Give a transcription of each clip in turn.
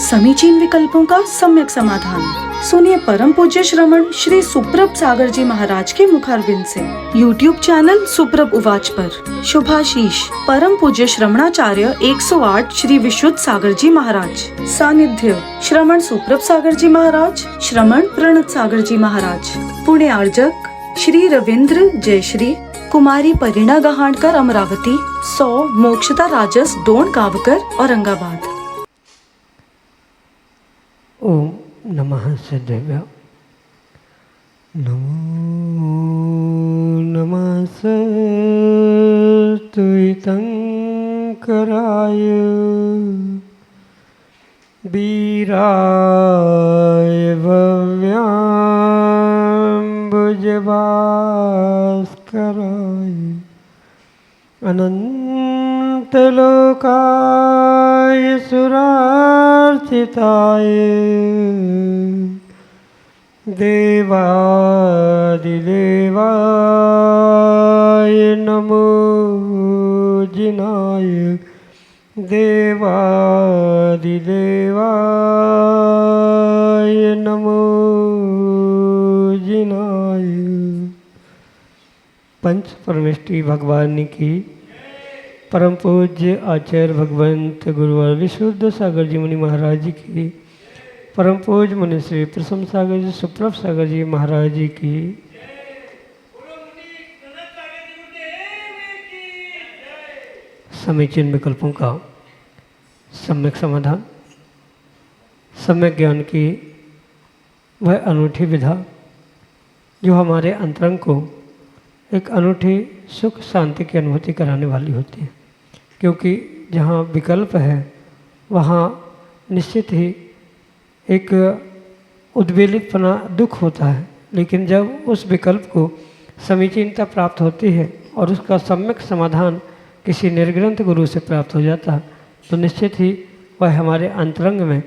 समीचीन विकल्पों का सम्यक समाधान। सुनिए परम पूज्य श्रमण श्री सुप्रभ सागर जी महाराज के मुखारबिंद से YouTube चैनल सुप्रभ उवाच पर शुभाशीष परम पूज्य श्रमणाचार्य 108 श्री विशुद्ध सागर जी महाराज। सानिध्य श्रमण सुप्रभ सागर जी महाराज, श्रमण प्रणत सागर जी महाराज। पुणे आर्जक श्री रविंद्र जयश्री, कुमारी परिणा गहाणकर अमरावती, 100 मोक्षता राजस डोन गावकर औरंगाबाद। ओम नमः सदैव। नमो नमः स्तुतिंकराय वीराय भव्याम्बुजभास्कराय अनंतलोकाय सुरार्चिताय देवादिदेवाय नमो जिनाय देवादिदेवाय नमो जिनाय। पंच परमेष्टि भगवान की परम पूज्य आचार्य भगवंत गुरुवर विशुद्ध सागर जी मुनि महाराज जी की, परम पूज्य मुनि श्री प्रसन्न सागर जी सुप्रभ सागर जी महाराज जी की। समीचीन विकल्पों का सम्यक समाधान, सम्यक ज्ञान की वह अनूठी विधा जो हमारे अंतरंग को एक अनूठी सुख शांति की अनुभूति कराने वाली होती है। क्योंकि जहाँ विकल्प है वहाँ निश्चित ही एक उद्वेलितपना दुख होता है, लेकिन जब उस विकल्प को समीचीनता प्राप्त होती है और उसका सम्यक समाधान किसी निर्ग्रंथ गुरु से प्राप्त हो जाता है तो निश्चित ही वह हमारे अंतरंग में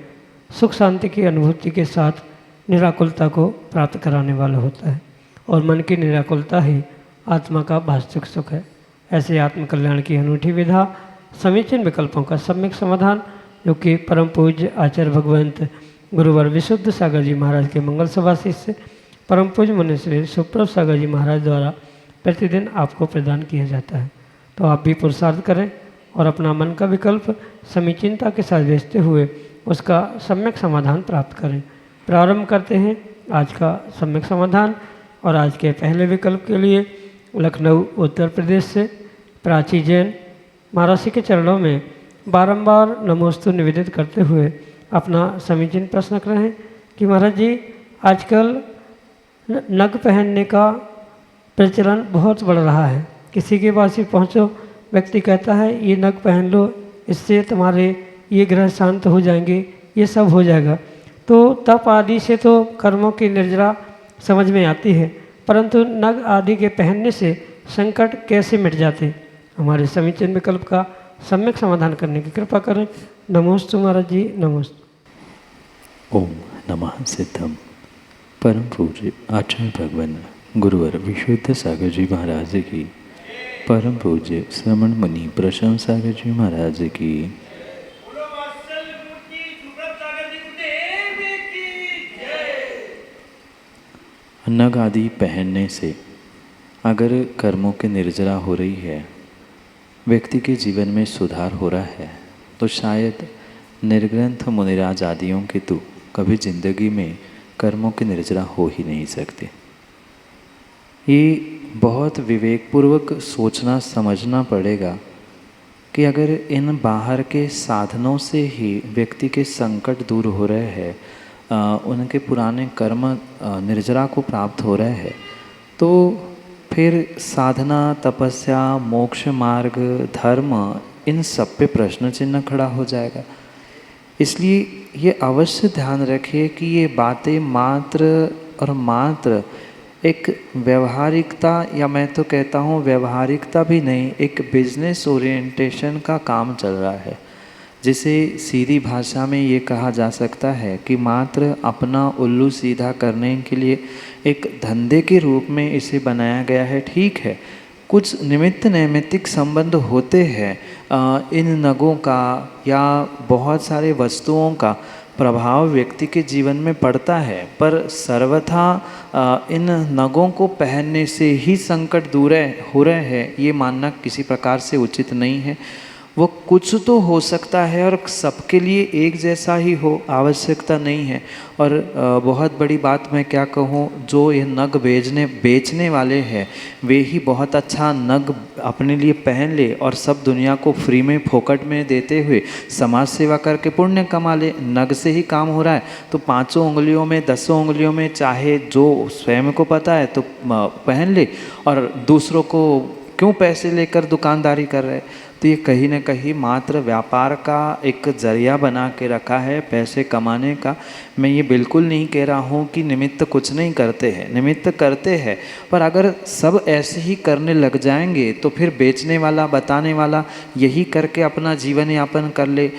सुख शांति की अनुभूति के साथ निराकुलता को प्राप्त कराने वाला होता है। और मन की निराकुलता ही आत्मा का वास्तविक सुख है। ऐसे आत्मकल्याण की अनूठी विधा, समीचीन विकल्पों का सम्यक समाधान, जो कि परम पूज्य आचार्य भगवंत गुरुवर विशुद्ध सागर जी महाराज के मंगल सभाशीष से परम पूज्य मुनि श्री सुप्रभ सागर जी महाराज द्वारा प्रतिदिन आपको प्रदान किया जाता है। तो आप भी पुरुषार्थ करें और अपना मन का विकल्प समीचीनता के साथ भेजते हुए उसका सम्यक समाधान प्राप्त करें। प्रारंभ करते हैं आज का सम्यक समाधान। और आज के पहले विकल्प के लिए लखनऊ उत्तर प्रदेश से प्राची जैन महाराज जी के चरणों में बारंबार नमोस्तु निवेदित करते हुए अपना समीचीन प्रश्न रख रहे हैं कि महाराज जी आजकल नग पहनने का प्रचलन बहुत बढ़ रहा है। किसी के पास ही पहुँचो, व्यक्ति कहता है ये नग पहन लो, इससे तुम्हारे ये ग्रह शांत हो जाएंगे, ये सब हो जाएगा। तो तप आदि से तो कर्मों की निर्जरा समझ में आती है, परंतु नग आदि के पहनने से संकट कैसे मिट जाते? हमारे समीचीन विकल्प का सम्यक समाधान करने की कृपा करें। नमोस्तु महाराज जी, नमोस्तु। ओम नमः सिद्धम। परम पूज्य आचार्य भगवान गुरुवर विशुद्ध सागर जी महाराज की, परम पूज्य श्रमण मुनि प्रसन्न सागर जी महाराज की। नग आदि पहनने से अगर कर्मों की निर्जरा हो रही है, व्यक्ति के जीवन में सुधार हो रहा है, तो शायद निर्ग्रंथ मुनिराज आदियों के तो कभी जिंदगी में कर्मों की निर्जरा हो ही नहीं सकते। ये बहुत विवेकपूर्वक सोचना समझना पड़ेगा कि अगर इन बाहर के साधनों से ही व्यक्ति के संकट दूर हो रहे हैं, उनके पुराने कर्म निर्जरा को प्राप्त हो रहे हैं, तो फिर साधना, तपस्या, मोक्ष मार्ग, धर्म, इन सब पे प्रश्न चिन्ह खड़ा हो जाएगा। इसलिए ये अवश्य ध्यान रखिए कि ये बातें मात्र और मात्र एक व्यवहारिकता, या मैं तो कहता हूँ व्यवहारिकता भी नहीं, एक बिजनेस ओरिएंटेशन का काम चल रहा है, जिसे सीधी भाषा में ये कहा जा सकता है कि मात्र अपना उल्लू सीधा करने के लिए एक धंधे के रूप में इसे बनाया गया है। ठीक है, कुछ निमित्त नैमित्तिक संबंध होते हैं इन नगों का या बहुत सारे वस्तुओं का, प्रभाव व्यक्ति के जीवन में पड़ता है, पर सर्वथा इन नगों को पहनने से ही संकट दूर हो रहे हैं, ये मानना किसी प्रकार से उचित नहीं है। वो कुछ तो हो सकता है और सबके लिए एक जैसा ही हो, आवश्यकता नहीं है। और बहुत बड़ी बात मैं क्या कहूँ, जो ये नग बेचने वाले हैं वे ही बहुत अच्छा नग अपने लिए पहन ले और सब दुनिया को फ्री में फोकट में देते हुए समाज सेवा करके पुण्य कमा ले। नग से ही काम हो रहा है तो 5 उंगलियों में 10 उंगलियों में चाहे जो स्वयं को पता है तो पहन ले, और दूसरों को क्यों पैसे लेकर दुकानदारी कर रहे हैं। तो ये कहीं ना कहीं मात्र व्यापार का एक जरिया बना के रखा है पैसे कमाने का। मैं ये बिल्कुल नहीं कह रहा हूँ कि निमित्त कुछ नहीं करते हैं, निमित्त करते हैं, पर अगर सब ऐसे ही करने लग जाएंगे तो फिर बेचने वाला बताने वाला यही करके अपना जीवन यापन कर ले,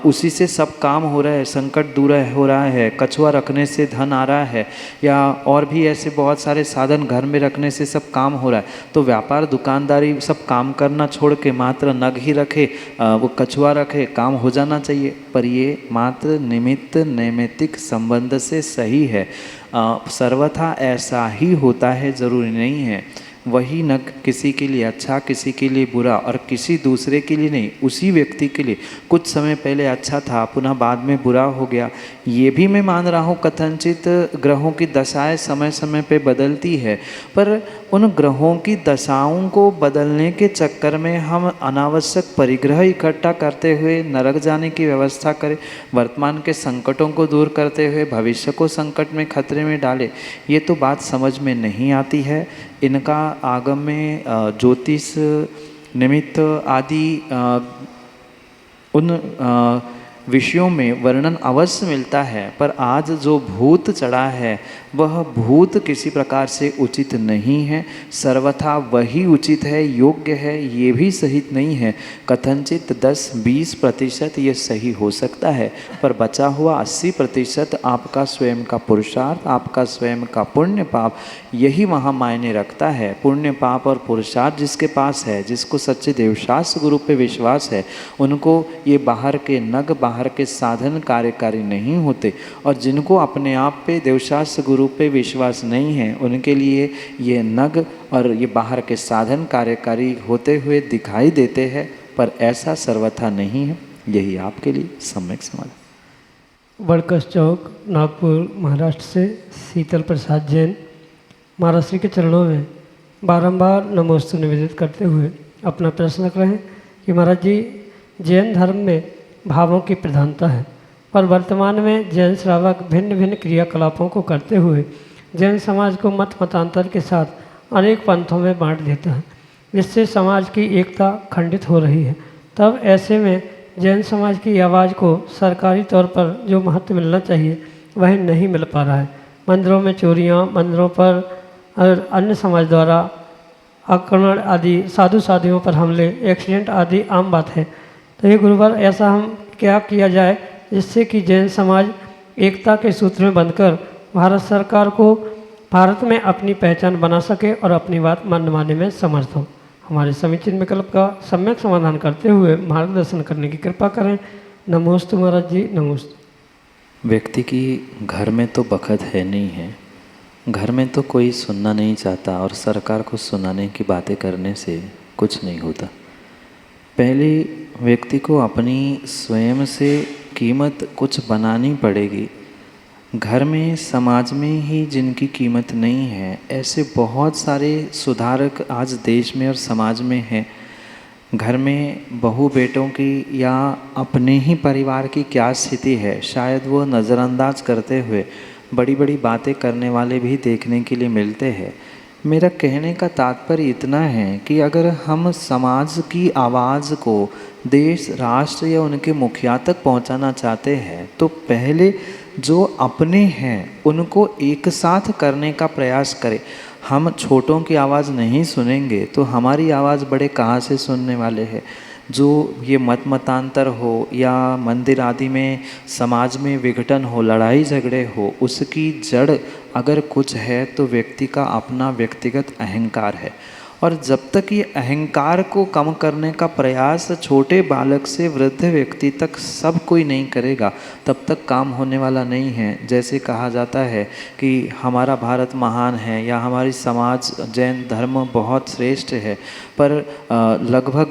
उसी से सब काम हो रहा है, संकट दूर हो रहा है, कछुआ रखने से धन आ रहा है, या और भी ऐसे बहुत सारे साधन घर में रखने से सब काम हो रहा है। तो व्यापार दुकानदारी सब काम करना छोड़ के मात्र नग ही रखे, वो कछुआ रखे, काम हो जाना चाहिए। पर ये मात्र निमित्त नैमित्तिक संबंध से सही है, सर्वथा ऐसा ही होता है, ज़रूरी नहीं है। वही नग किसी के लिए अच्छा, किसी के लिए बुरा, और किसी दूसरे के लिए नहीं, उसी व्यक्ति के लिए कुछ समय पहले अच्छा था पुनः बाद में बुरा हो गया। ये भी मैं मान रहा हूँ कथनचित ग्रहों की दशाएं समय समय पे बदलती है, पर उन ग्रहों की दशाओं को बदलने के चक्कर में हम अनावश्यक परिग्रह इकट्ठा करते हुए नरक जाने की व्यवस्था करें, वर्तमान के संकटों को दूर करते हुए भविष्य को संकट में खतरे में डाले, ये तो बात समझ में नहीं आती है। इनका आगम में ज्योतिष निमित्त आदि उन विषयों में वर्णन अवश्य मिलता है, पर आज जो भूत चढ़ा है वह भूत किसी प्रकार से उचित नहीं है, सर्वथा वही उचित है, योग्य है, ये भी सही नहीं है। कथनचित 10-20% ये सही हो सकता है, पर बचा हुआ 80% आपका स्वयं का पुरुषार्थ, आपका स्वयं का पुण्य पाप, यही वहाँ मायने रखता है। पुण्य पाप और पुरुषार्थ जिसके पास है, जिसको सच्चे देवशास्त्र गुरु पे विश्वास है, उनको ये बाहर के नग, बाहर के साधन कार्यकारी नहीं होते। और जिनको अपने आप पे देवशास्त्र गुरु पे विश्वास नहीं है, उनके लिए ये नग और ये बाहर के साधन कार्यकारी होते हुए दिखाई देते हैं, पर ऐसा सर्वथा नहीं है। यही आपके लिए सम्यक समाधान। बड़कस चौक, नागपुर, महाराष्ट्र से शीतल प्रसाद जैन महाराज श्री के चरणों में बारंबार नमोस्तु निवेदित करते हुए अपना प्रश्न रख रहे हैं कि महाराज जी, जैन धर्म में भावों की प्रधानता है, पर वर्तमान में जैन श्रावक भिन्न भिन्न क्रियाकलापों को करते हुए जैन समाज को मतांतर के साथ अनेक पंथों में बांट देता है, जिससे समाज की एकता खंडित हो रही है। तब ऐसे में जैन समाज की आवाज़ को सरकारी तौर पर जो महत्व मिलना चाहिए वह नहीं मिल पा रहा है। मंदिरों में चोरियां, मंदिरों पर और अन्य समाज द्वारा आक्रमण आदि, साधु साधुओं पर हमले, एक्सीडेंट आदि आम बात है। तो ये गुरुवर, ऐसा हम क्या किया जाए जिससे कि जैन समाज एकता के सूत्र में बंधकर भारत सरकार को भारत में अपनी पहचान बना सके और अपनी बात मानने में समर्थ हो। हमारे समीचीन विकल्प का सम्यक समाधान करते हुए मार्गदर्शन करने की कृपा करें। नमोस्तु महाराज जी, नमोस्तु। व्यक्ति की घर में तो बखत है नहीं है, घर में तो कोई सुनना नहीं चाहता, और सरकार को सुनाने की बातें करने से कुछ नहीं होता। पहले व्यक्ति को अपनी स्वयं से कीमत कुछ बनानी पड़ेगी। घर में, समाज में ही जिनकी कीमत नहीं है, ऐसे बहुत सारे सुधारक आज देश में और समाज में हैं। घर में बहू बेटों की या अपने ही परिवार की क्या स्थिति है, शायद वो नज़रअंदाज करते हुए बड़ी बड़ी बातें करने वाले भी देखने के लिए मिलते हैं। मेरा कहने का तात्पर्य इतना है कि अगर हम समाज की आवाज़ को देश, राष्ट्र या उनके मुखिया तक पहुंचाना चाहते हैं, तो पहले जो अपने हैं उनको एक साथ करने का प्रयास करें। हम छोटों की आवाज़ नहीं सुनेंगे तो हमारी आवाज़ बड़े कहाँ से सुनने वाले हैं। जो ये मतांतर हो या मंदिर आदि में समाज में विघटन हो, लड़ाई झगड़े हो, उसकी जड़ अगर कुछ है तो व्यक्ति का अपना व्यक्तिगत अहंकार है। और जब तक ये अहंकार को कम करने का प्रयास छोटे बालक से वृद्ध व्यक्ति तक सब कोई नहीं करेगा, तब तक काम होने वाला नहीं है। जैसे कहा जाता है कि हमारा भारत महान है या हमारी समाज जैन धर्म बहुत श्रेष्ठ है, पर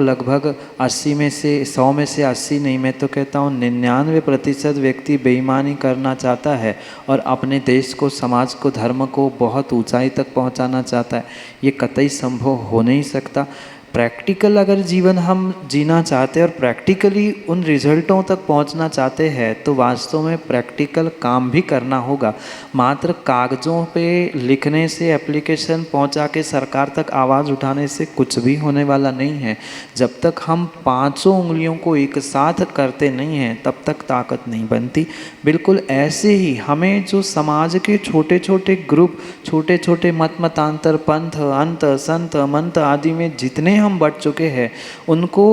लगभग 80 में से 100 में से 80 नहीं, मैं तो कहता हूँ 99% व्यक्ति बेईमानी करना चाहता है और अपने देश को, समाज को, धर्म को बहुत ऊंचाई तक पहुंचाना चाहता है। ये कतई संभव हो नहीं सकता। प्रैक्टिकल अगर जीवन हम जीना चाहते हैं और प्रैक्टिकली उन रिजल्टों तक पहुंचना चाहते हैं तो वास्तव में प्रैक्टिकल काम भी करना होगा। मात्र कागज़ों पे लिखने से, एप्लीकेशन पहुंचा के सरकार तक आवाज़ उठाने से कुछ भी होने वाला नहीं है। जब तक हम 500 उंगलियों को एक साथ करते नहीं हैं तब तक ताकत नहीं बनती। बिल्कुल ऐसे ही हमें जो समाज के छोटे छोटे ग्रुप, छोटे छोटे मतांतर, पंथ, अंत, संत, मंत आदि में जितने हम बढ़ चुके हैं उनको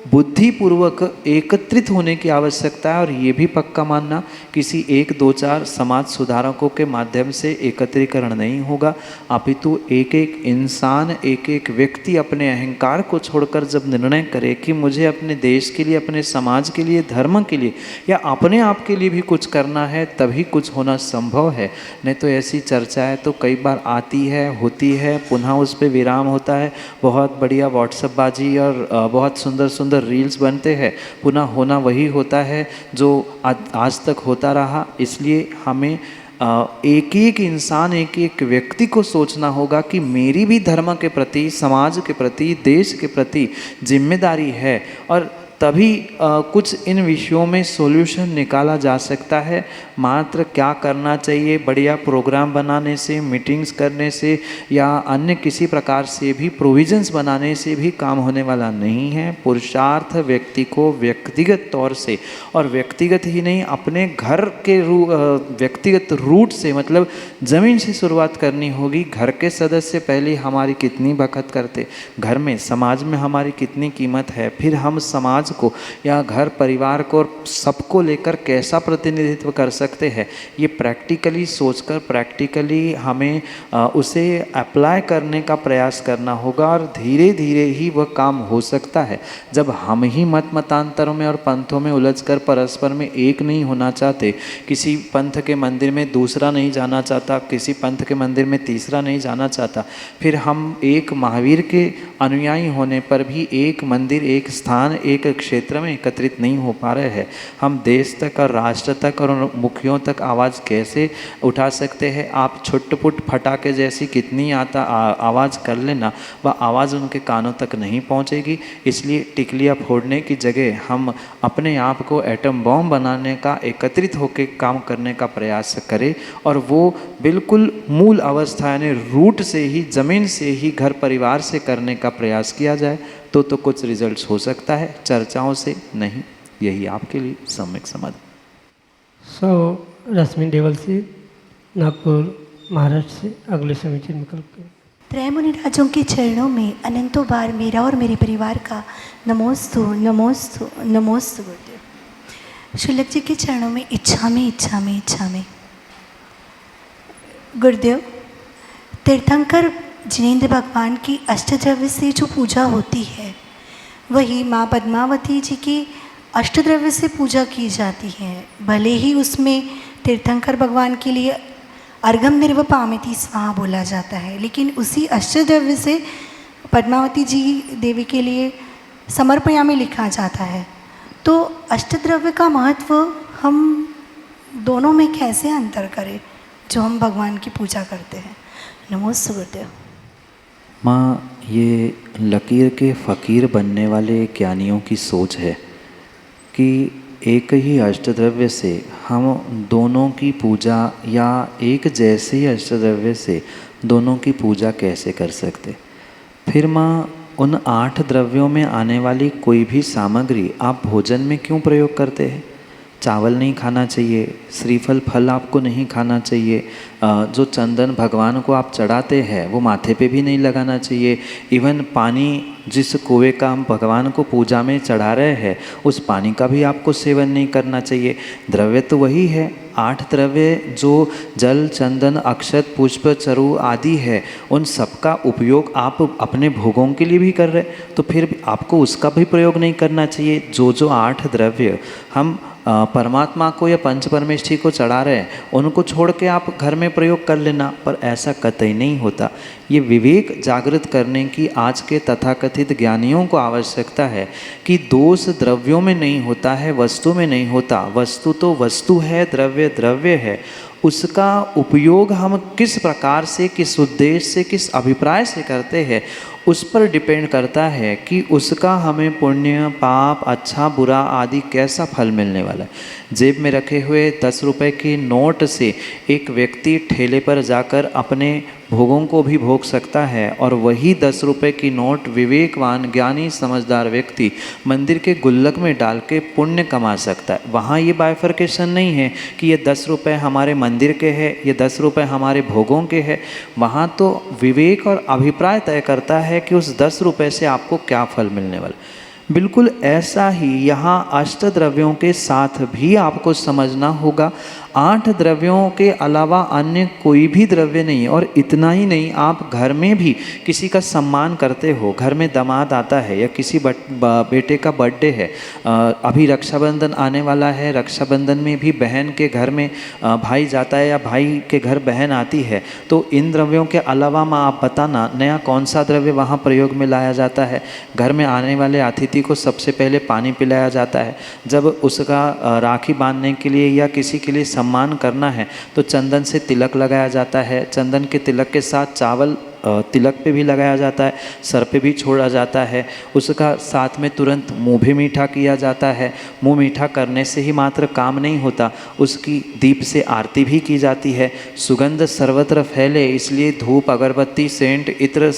बुद्धिपूर्वक एकत्रित होने की आवश्यकता है। और ये भी पक्का मानना किसी 1-2-4 समाज सुधारकों के माध्यम से एकत्रीकरण नहीं होगा, अपितु एक एक इंसान, एक एक व्यक्ति अपने अहंकार को छोड़कर जब निर्णय करे कि मुझे अपने देश के लिए, अपने समाज के लिए, धर्म के लिए या अपने आप के लिए भी कुछ करना है, तभी कुछ होना संभव है। नहीं तो ऐसी चर्चाएँ तो कई बार आती है, होती है, पुनः उस पर विराम होता है, बहुत बढ़िया व्हाट्सएपबाजी और बहुत सुंदर सुंदर रील्स बनते हैं, पुनः होना वही होता है जो आज तक होता रहा। इसलिए हमें एक एक इंसान, एक एक व्यक्ति को सोचना होगा कि मेरी भी धर्म के प्रति, समाज के प्रति, देश के प्रति जिम्मेदारी है, और तभी कुछ इन विषयों में सॉल्यूशन निकाला जा सकता है। मात्र क्या करना चाहिए, बढ़िया प्रोग्राम बनाने से, मीटिंग्स करने से या अन्य किसी प्रकार से भी प्रोविजंस बनाने से भी काम होने वाला नहीं है। पुरुषार्थ व्यक्ति को व्यक्तिगत तौर से, और व्यक्तिगत ही नहीं, अपने घर के व्यक्तिगत रूट से, मतलब ज़मीन से शुरुआत करनी होगी। घर के सदस्य पहले हमारी कितनी बखत करते, घर में, समाज में हमारी कितनी कीमत है, फिर हम समाज को या घर परिवार को सबको लेकर कैसा प्रतिनिधित्व कर सकते हैं, ये प्रैक्टिकली सोचकर, प्रैक्टिकली हमें उसे अप्लाई करने का प्रयास करना होगा। और धीरे धीरे ही वह काम हो सकता है। जब हम ही मतांतरों में और पंथों में उलझकर परस्पर में एक नहीं होना चाहते, किसी पंथ के मंदिर में दूसरा नहीं जाना चाहता, किसी पंथ के मंदिर में तीसरा नहीं जाना चाहता, फिर हम एक महावीर के अनुयायी होने पर भी एक मंदिर, एक स्थान, एक क्षेत्र में एकत्रित नहीं हो पा रहे हैं। हम देश तक और राष्ट्र तक और मुखियों तक आवाज़ कैसे उठा सकते हैं? आप छुट-पुट फटाके जैसी कितनी आवाज़ कर लेना, वह आवाज़ उनके कानों तक नहीं पहुंचेगी। इसलिए टिकलियाँ फोड़ने की जगह हम अपने आप को एटम बॉम्ब बनाने का, एकत्रित होकर काम करने का प्रयास करें, और वो बिल्कुल मूल अवस्था यानी रूट से ही, ज़मीन से ही, घर परिवार से करने का प्रयास किया जाए तो कुछ रिजल्ट्स हो सकता है, चर्चाओं से नहीं। यही आपके लिए सम्यक समाधान। रश्मि देवल से, नागपुर महाराष्ट्र से अगले समीचीन विकल्प के। त्रय मुनिराजों के चरणों में अनंतों बार मेरा और मेरे परिवार का नमोस्तु नमोस्तु नमोस्तु गुरुदेव। शुल्लक जी के चरणों में इच्छा में, इच्छा में, इच्छा में। गुरुदेव, तीर्थंकर जिनेंद्र भगवान की अष्टद्रव्य से जो पूजा होती है वही माँ पद्मावती जी की अष्टद्रव्य से पूजा की जाती है। भले ही उसमें तीर्थंकर भगवान के लिए अर्घम निर्वपामिति स्वाहा बोला जाता है, लेकिन उसी अष्टद्रव्य से पद्मावती जी देवी के लिए समर्पयामि लिखा जाता है। तो अष्टद्रव्य का महत्व हम दोनों में कैसे अंतर करें जो हम भगवान की पूजा करते हैं? नमोस्तु गुरुदेव। माँ, ये लकीर के फ़कीर बनने वाले ज्ञानियों की सोच है कि एक ही अष्टद्रव्य से हम दोनों की पूजा, या एक जैसे ही अष्टद्रव्य से दोनों की पूजा कैसे कर सकते। फिर माँ, उन 8 द्रव्यों में आने वाली कोई भी सामग्री आप भोजन में क्यों प्रयोग करते हैं? चावल नहीं खाना चाहिए, श्रीफल फल आपको नहीं खाना चाहिए, जो चंदन भगवान को आप चढ़ाते हैं वो माथे पे भी नहीं लगाना चाहिए। इवन पानी जिस कुएं का हम भगवान को पूजा में चढ़ा रहे हैं उस पानी का भी आपको सेवन नहीं करना चाहिए। द्रव्य तो वही है, 8 द्रव्य जो जल चंदन अक्षत पुष्प चरु आदि है, उन सबका उपयोग आप अपने भोगों के लिए भी कर रहे, तो फिर आपको उसका भी प्रयोग नहीं करना चाहिए। जो 8 द्रव्य हम परमात्मा को या पंच परमेष्ठी को चढ़ा रहे हैं उनको छोड़ के आप घर में प्रयोग कर लेना, पर ऐसा कतई नहीं होता। ये विवेक जागृत करने की आज के तथाकथित ज्ञानियों को आवश्यकता है कि दोष द्रव्यों में नहीं होता है, वस्तु में नहीं होता। वस्तु तो वस्तु है, द्रव्य द्रव्य है, उसका उपयोग हम किस प्रकार से, किस उद्देश्य से, किस अभिप्राय से करते हैं उस पर डिपेंड करता है कि उसका हमें पुण्य पाप अच्छा बुरा आदि कैसा फल मिलने वाला है। जेब में रखे हुए 10 रुपए के नोट से एक व्यक्ति ठेले पर जाकर अपने भोगों को भी भोग सकता है, और वही 10 रुपए की नोट विवेकवान ज्ञानी समझदार व्यक्ति मंदिर के गुल्लक में डाल के पुण्य कमा सकता है। वहाँ ये बाइफर्केशन नहीं है कि ये 10 रुपए हमारे मंदिर के हैं, ये 10 रुपए हमारे भोगों के हैं। वहाँ तो विवेक और अभिप्राय तय करता है कि उस 10 रुपए से आपको क्या फल मिलने वाला। बिल्कुल ऐसा ही यहाँ अष्टद्रव्यों के साथ भी आपको समझना होगा। 8 द्रव्यों के अलावा अन्य कोई भी द्रव्य नहीं। और इतना ही नहीं, आप घर में भी किसी का सम्मान करते हो, घर में दामाद आता है या किसी बेटे का बर्थडे है, अभी रक्षाबंधन आने वाला है, रक्षाबंधन में भी बहन के घर में भाई जाता है या भाई के घर बहन आती है, तो इन द्रव्यों के अलावा माँ आप बताना नया कौन सा द्रव्य वहाँ प्रयोग में लाया जाता है। घर में आने वाले अतिथि को सबसे पहले पानी पिलाया जाता है। जब उसका राखी बांधने के लिए या किसी के लिए सम्मान करना है तो चंदन से तिलक लगाया जाता है। चंदन के तिलक के साथ चावल तिलक पे भी लगाया जाता है, सर पे भी छोड़ा जाता है। उसका साथ में तुरंत मुंह भी मीठा किया जाता है। मुंह मीठा करने से ही मात्र काम नहीं होता, उसकी दीप से आरती भी की जाती है। सुगंध सर्वत्र फैले इसलिए धूप अगरबत्ती सेंट इत्र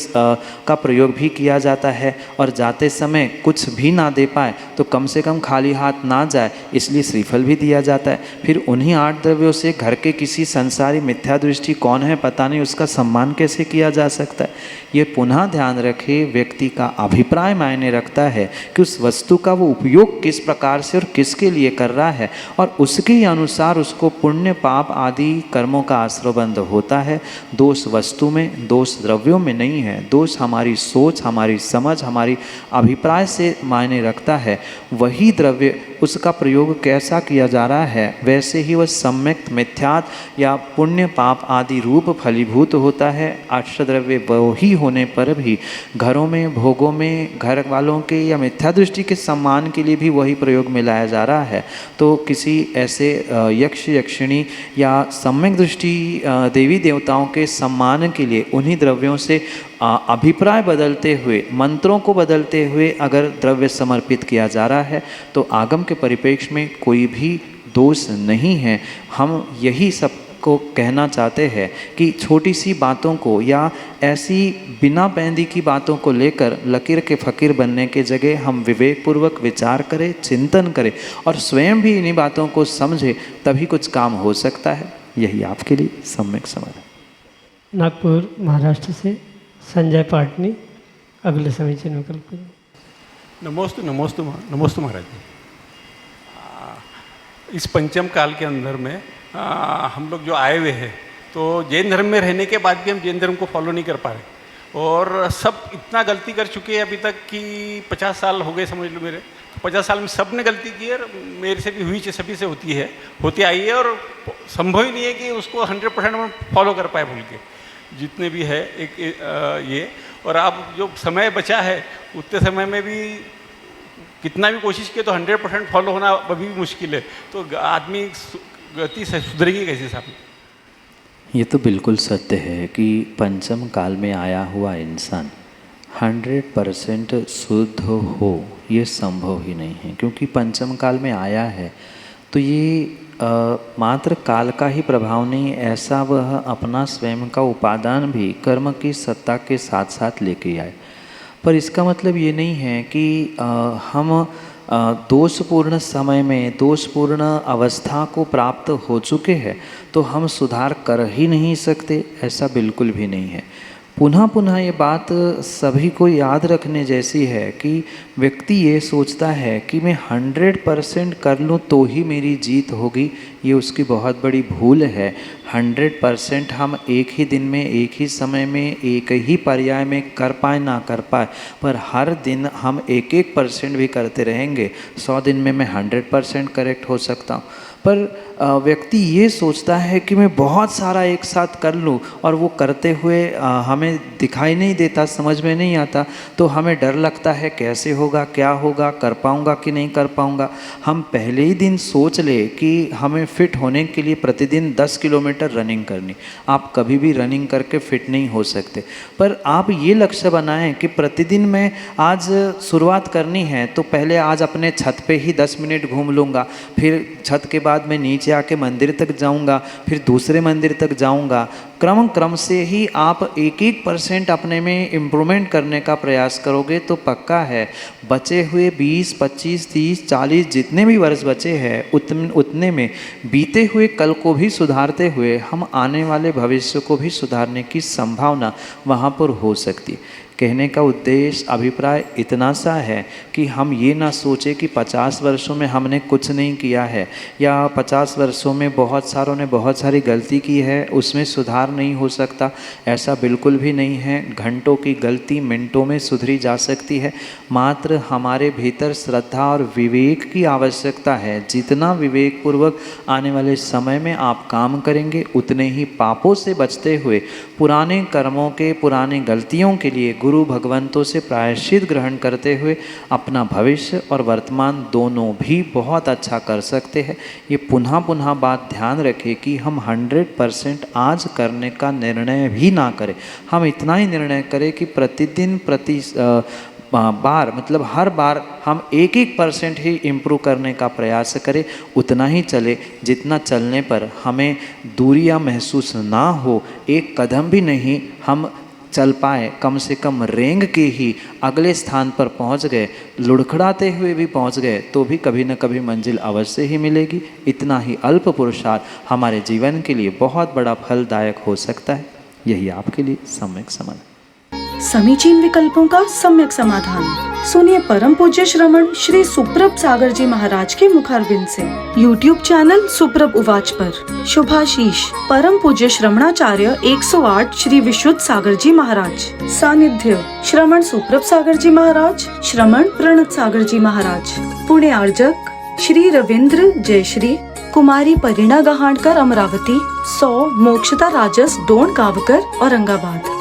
का प्रयोग भी किया जाता है। और जाते समय कुछ भी ना दे पाए तो कम से कम खाली हाथ ना जाए, इसलिए श्रीफल भी दिया जाता है। फिर उन्हीं 8 द्रव्यों से घर के किसी संसारी मिथ्या दृष्टि कौन है पता नहीं, उसका सम्मान कैसे किया जा सकता है। ये पुनः ध्यान रखे, व्यक्ति का अभिप्राय मायने रखता है कि उस वस्तु का वो उपयोग किस प्रकार से और किसके लिए कर रहा है, और उसके ही अनुसार उसको पुण्य पाप आदि कर्मों का आश्रयबंध होता है। दोष वस्तु में, दोष द्रव्यों में नहीं है। दोष हमारी सोच, हमारी समझ, हमारी अभिप्राय से मायने रखता है। वही द्रव्य उसका प्रयोग कैसा किया जा रहा है वैसे ही वह सम्यक मिथ्यात् या पुण्य पाप आदि रूप फलीभूत होता है। अष्टद्रव्य वही होने पर भी घरों में, भोगों में, घर वालों के या मिथ्या दृष्टि के सम्मान के लिए भी वही प्रयोग में लाया जा रहा है। तो किसी ऐसे यक्ष यक्षिणी या सम्यक दृष्टि देवी देवताओं के सम्मान के लिए उन्हीं द्रव्यों से अभिप्राय बदलते हुए, मंत्रों को बदलते हुए अगर द्रव्य समर्पित किया जा रहा है तो आगम के परिप्रेक्ष्य में कोई भी दोष नहीं है। हम यही सब को कहना चाहते हैं कि छोटी सी बातों को या ऐसी बिना पैंदी की बातों को लेकर लकीर के फ़कीर बनने के जगह हम विवेकपूर्वक विचार करें, चिंतन करें और स्वयं भी इन्हीं बातों को समझें, तभी कुछ काम हो सकता है। यही आपके लिए सम्यक समाधान। नागपुर महाराष्ट्र से संजय पाटनी अगले समीचीन विकल्प करें। नमोस्तु नमोस्तु नमोस्तु महाराज जी। इस पंचम काल के अंदर में हम लोग जो आए हुए हैं तो जैन धर्म में रहने के बाद भी हम जैन धर्म को फॉलो नहीं कर पा रहे और सब इतना गलती कर चुके हैं अभी तक कि 50 साल हो गए समझ लो मेरे। तो 50 साल में सब ने गलती की है, मेरे से भी हुई, सभी से होती आई है और संभव ही नहीं है कि उसको 100% हम फॉलो कर पाए भूल के, जितने भी है ये। और अब जो समय बचा है उतने समय में भी कितना भी कोशिश किए तो 100% फॉलो होना अभी भी मुश्किल है। तो आदमी गति से सुधरेगी कैसे साहब? ये तो बिल्कुल सत्य है कि पंचम काल में आया हुआ इंसान 100% शुद्ध हो ये संभव ही नहीं है, क्योंकि पंचम काल में आया है तो ये मात्र काल का ही प्रभाव नहीं, ऐसा वह अपना स्वयं का उपादान भी कर्म की सत्ता के साथ साथ लेके आए। पर इसका मतलब ये नहीं है कि हम दोषपूर्ण समय में दोषपूर्ण अवस्था को प्राप्त हो चुके हैं तो हम सुधार कर ही नहीं सकते, ऐसा बिल्कुल भी नहीं है। पुनः पुनः ये बात सभी को याद रखने जैसी है कि व्यक्ति ये सोचता है कि मैं 100% कर लूँ तो ही मेरी जीत होगी, ये उसकी बहुत बड़ी भूल है। 100% हम एक ही दिन में, एक ही समय में, एक ही पर्याय में कर पाए ना कर पाए, पर हर दिन हम 1% भी करते रहेंगे, 100 दिन में मैं 100% करेक्ट हो सकता हूँ। पर व्यक्ति ये सोचता है कि मैं बहुत सारा एक साथ कर लूँ और वो करते हुए हमें दिखाई नहीं देता, समझ में नहीं आता, तो हमें डर लगता है कैसे होगा, क्या होगा, कर पाऊँगा कि नहीं कर पाऊँगा। हम पहले ही दिन सोच ले कि हमें फिट होने के लिए प्रतिदिन 10 किलोमीटर रनिंग करनी। आप कभी भी रनिंग करके फिट नहीं हो सकते, पर आप ये लक्ष्य बनाएं कि प्रतिदिन मैं आज शुरुआत करनी है तो पहले आज अपने छत पे ही 10 मिनट घूम लूँगा, फिर छत के बाद मैं नीचे आके मंदिर तक जाऊंगा, फिर दूसरे मंदिर तक जाऊंगा। क्रम से ही आप 1% अपने में इम्प्रूवमेंट करने का प्रयास करोगे तो पक्का है बचे हुए 20, 25, 30, 40 जितने भी वर्ष बचे हैं उतने में बीते हुए कल को भी सुधारते हुए हम आने वाले भविष्य को भी सुधारने की संभावना वहाँ पर हो सकती है। कहने का उद्देश्य, अभिप्राय इतना सा है कि हम ये ना सोचें कि 50 वर्षों में हमने कुछ नहीं किया है या 50 वर्षों में बहुत सारों ने बहुत सारी गलती की है, उसमें सुधार नहीं हो सकता। ऐसा बिल्कुल भी नहीं है। घंटों की गलती मिनटों में सुधरी जा सकती है। मात्र हमारे भीतर श्रद्धा और विवेक की आवश्यकता है। जितना विवेकपूर्वक आने वाले समय में आप काम करेंगे उतने ही पापों से बचते हुए पुराने कर्मों के, पुराने गलतियों के लिए गुरु भगवंतों से प्रायश्चित ग्रहण करते हुए अपना भविष्य और वर्तमान दोनों भी बहुत अच्छा कर सकते हैं। ये पुनः पुनः बात ध्यान रखें कि हम 100% आज करने का निर्णय भी ना करें। हम इतना ही निर्णय करें कि प्रतिदिन बार मतलब हर बार हम 1% ही इम्प्रूव करने का प्रयास करें। उतना ही चले जितना चलने पर हमें दूरियां महसूस ना हो। एक कदम भी नहीं हम चल पाए, कम से कम रेंग के ही अगले स्थान पर पहुंच गए, लुढ़खड़ाते हुए भी पहुंच गए तो भी कभी न कभी मंजिल अवश्य ही मिलेगी। इतना ही अल्प पुरुषार्थ हमारे जीवन के लिए बहुत बड़ा फलदायक हो सकता है। यही आपके लिए सम्यक समाधान। समीचीन विकल्पों का सम्यक समाधान सुनिए परम पूज्य श्रमण श्री सुप्रभ सागर जी महाराज के मुखारविंद से। YouTube चैनल सुप्रभ उवाच पर शुभाशीष परम पूज्य श्रमणाचार्य 108 श्री विशुद्ध सागर जी महाराज। सानिध्य श्रमण सुप्रभ सागर जी महाराज, श्रमण प्रणत सागर जी महाराज। पुणे आर्जक श्री रविंद्र जयश्री, कुमारी परिणा गहाणकर अमरावती, 100 मोक्षता राजस डोन गावकर औरंगाबाद।